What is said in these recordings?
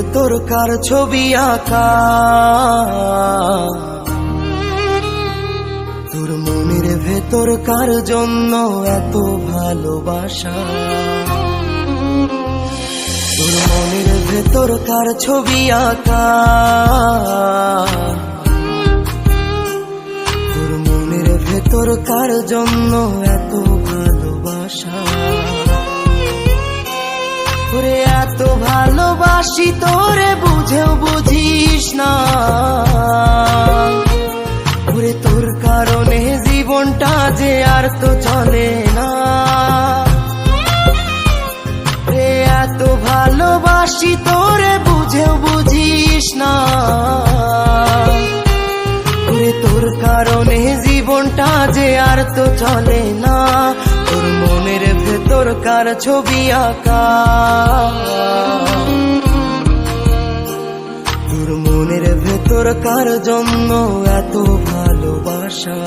ভেতর কার ছবি আঁকা, তোর মনের ভেতর কার জন্য এত ভালোবাসা, তোর মনের ভেতর কার ছবি আঁকা, তোর মনের ভেতর কার জন্য এত ভালোবাসা। ওরে এত ভালোবাসি তোরে বুঝেও বুঝিস না, ওরে তোর কারণে জীবনটা যে আর তো চলে না। ওরে এত ভালোবাসি তোরে বুঝেও বুঝিস না, ওরে তোর কারণে জীবনটা যে আর তো চলে না। তোর মনের ভেতর কার ছবি আঁকা, তোর মনের ভেতর কার জন্য এত ভালোবাসা।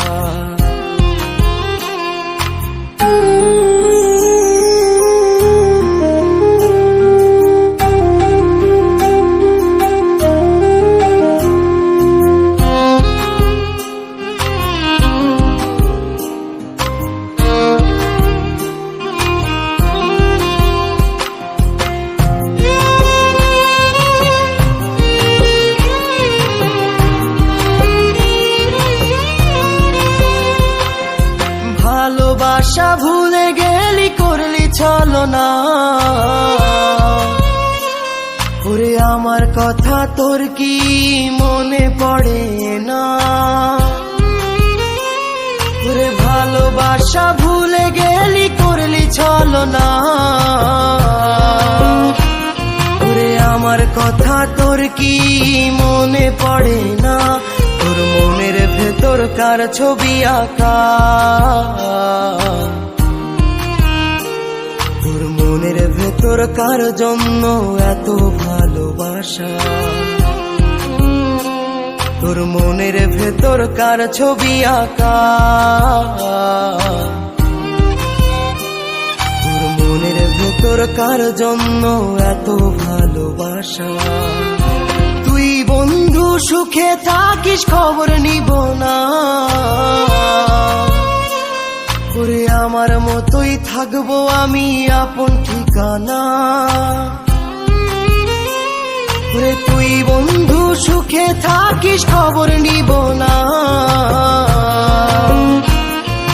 ভালোবাসা ভুলে গেলি করলি ছলনা, ওরে আমার কথা তোর কি মনে পড়ে না। ওরে ভালোবাসা ভুলে গেলি করলি ছলনা, ওরে আমার কথা তোর কি মনে পড়ে না। তোর মনের ভেতর কার ছবি আঁকা, তোর মনের ভেতর কার জন্য এত ভালোবাসা, তোর মনের ভেতর কার ছবি আঁকা, তোর মনের ভেতর কার জন্য এত ভালোবাসা। তুই বন্ধু সুখে থাকিস খবর নিব না, ওরে আমার মতোই থাকবো আমি আপন ঠিকানা। ওরে তুই বন্ধু সুখে থাকিস খবর নিব